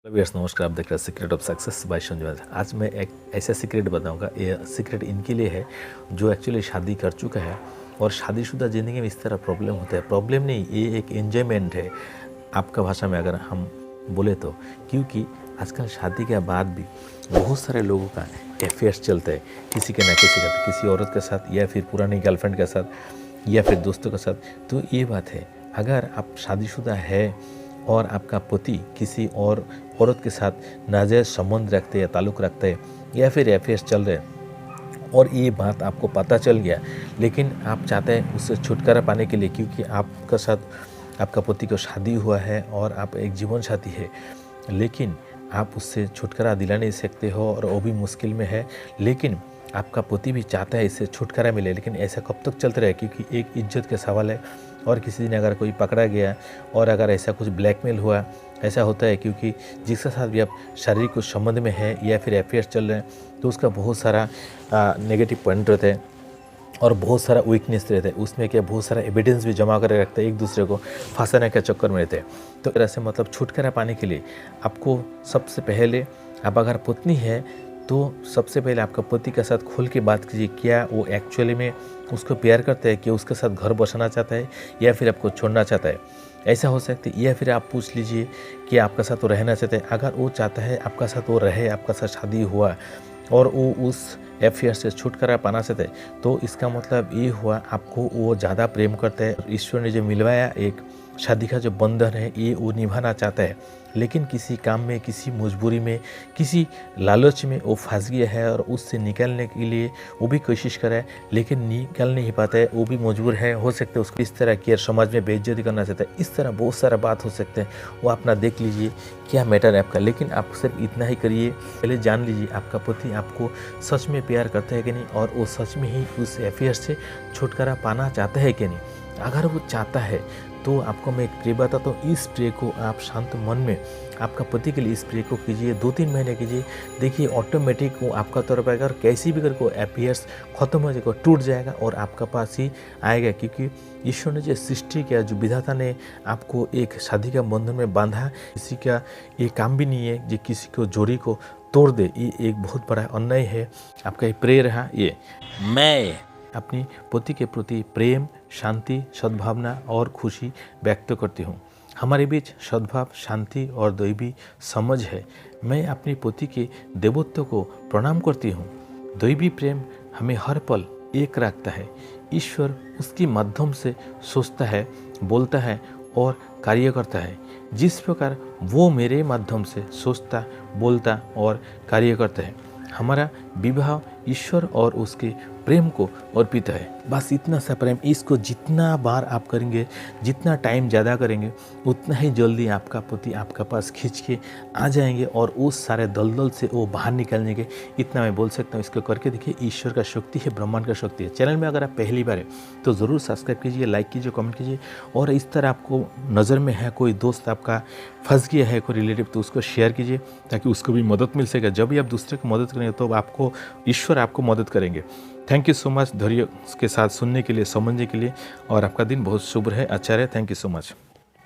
Viewers नमस्कार, आप देख रहे हैं secret of success by Sanjay. आज मैं एक ऐसा सीक्रेट बताऊंगा। ये सीक्रेट इनके लिए है जो एक्चुअली शादी कर चुका है और शादीशुदा ज़िंदगी में इस तरह प्रॉब्लम होता है। प्रॉब्लम नहीं, ये एक एंजॉयमेंट है आपका भाषा में अगर हम बोले तो। क्योंकि आजकल शादी के बाद भी बहुत सारे लोगों का अफेयर्स चलता है, किसी के ना किसी का, किसी औरत के साथ या फिर पुरानी गर्लफ्रेंड के साथ या फिर दोस्तों के साथ। तो ये बात है, अगर आप शादीशुदा है और आपका पति किसी और औरत के साथ नाजायज़ संबंध रखते हैं, ताल्लुक़ रखते हैं या फिर अफेयर्स चल रहे हैं और ये बात आपको पता चल गया, लेकिन आप चाहते हैं उससे छुटकारा पाने के लिए, क्योंकि आपका साथ आपका पति को शादी हुआ है और आप एक जीवन साथी है, लेकिन आप उससे छुटकारा दिला नहीं सकते हो और वो भी मुश्किल में है। लेकिन आपका पति भी चाहता है इससे छुटकारा मिले, लेकिन ऐसा कब तक चलता रहे, क्योंकि एक इज्जत का सवाल है। और किसी दिन अगर कोई पकड़ा गया और अगर ऐसा कुछ ब्लैकमेल हुआ, ऐसा होता है क्योंकि जिसके साथ भी आप शारीरिक कुछ संबंध में है या फिर अफेयर्स चल रहे हैं तो उसका बहुत सारा नेगेटिव पॉइंट रहता है और बहुत सारा वीकनेस रहता है। उसमें क्या बहुत सारा एविडेंस भी जमा कर रखते हैं, एक दूसरे को फंसाने के चक्कर में रहते हैं। तो तरह से मतलब छुटकारा पाने के लिए आपको सबसे पहले, आप अगर पत्नी है तो सबसे पहले आपका पति के साथ खुल के बात कीजिए, क्या वो एक्चुअली में उसको प्यार करता है, कि उसके साथ घर बसाना चाहता है या फिर आपको छोड़ना चाहता है। ऐसा हो सकता है। या फिर आप पूछ लीजिए कि आपका साथ वो रहना चाहता है। अगर वो चाहता है आपका साथ वो रहे, आपका साथ शादी हुआ और वो उस अफेयर से छुटकारा पाना चाहता है, तो इसका मतलब ये हुआ आपको वो ज़्यादा प्रेम करता है। ईश्वर ने जो मिलवाया एक शादी का जो बंधन है, ये वो निभाना चाहता है, लेकिन किसी काम में, किसी मजबूरी में, किसी लालच में वो फंस गया है और उससे निकलने के लिए वो भी कोशिश कर रहा है, लेकिन निकल नहीं पाता है, वो भी मजबूर है। हो सकता है उसको इस तरह की समाज में बेइज्जती करना चाहता है। इस तरह बहुत सारा बात हो सकता है, वो अपना देख लीजिए क्या मैटर है आपका। लेकिन आप सिर्फ इतना ही करिए, पहले जान लीजिए आपका पति आपको सच में प्यार करता है कि नहीं, और वो सच में ही उस अफेयर से छुटकारा पाना चाहता है कि नहीं। अगर वो चाहता है तो आपको मैं एक प्रे बताता हूँ। इस प्रे को आप शांत मन में आपका पति के लिए इस प्रे को कीजिए, 2-3 महीने कीजिए। देखिए ऑटोमेटिक वो आपका तरफ आएगा और कैसी भी करके अफेयर्स खत्म हो जाएगा, टूट जाएगा और आपका पास ही आएगा। क्योंकि ईश्वर ने जो सृष्टि किया, जो विधाता ने आपको एक शादी का बंधन में बांधा, किसी का ये काम भी नहीं है जो किसी को जोड़ी को तोड़ दे। ये एक बहुत बड़ा अन्याय है। आपका ये प्रे रहा, ये मैं अपनी पति के प्रति प्रेम, शांति, सद्भावना और खुशी व्यक्त करती हूँ। हमारे बीच सद्भाव, शांति और दैवी समझ है। मैं अपने पति के देवत्व को प्रणाम करती हूँ। दैवी प्रेम हमें हर पल एक रखता है। ईश्वर उसके माध्यम से सोचता है, बोलता है और कार्य करता है। जिस प्रकार वो मेरे माध्यम से सोचता, बोलता और कार्य करता है। हमारा विवाह ईश्वर और उसके प्रेम को अर्पित है। बस इतना सा प्रेम, इसको जितना बार आप करेंगे, जितना टाइम ज़्यादा करेंगे, उतना ही जल्दी आपका पति आपका पास खींच के आ जाएंगे और उस सारे दलदल से वो बाहर निकल जाएंगे। इतना मैं बोल सकता हूँ। इसको करके देखिए, ईश्वर का शक्ति है, ब्रह्मांड का शक्ति है। चैनल में अगर आप पहली बार है तो ज़रूर सब्सक्राइब कीजिए, लाइक कीजिए, कमेंट कीजिए। और इस तरह आपको नज़र में है कोई दोस्त आपका फंस गया है, कोई रिलेटिव, तो उसको शेयर कीजिए ताकि उसको भी मदद मिल सके। जब भी आप दूसरे को मदद करेंगे तो आपको ईश्वर आपको मदद करेंगे। थैंक यू सो मच धैर्य के साथ सुनने के लिए, समझने के लिए, और आपका दिन बहुत शुभ रहे, अच्छा रहे। Thank you so much.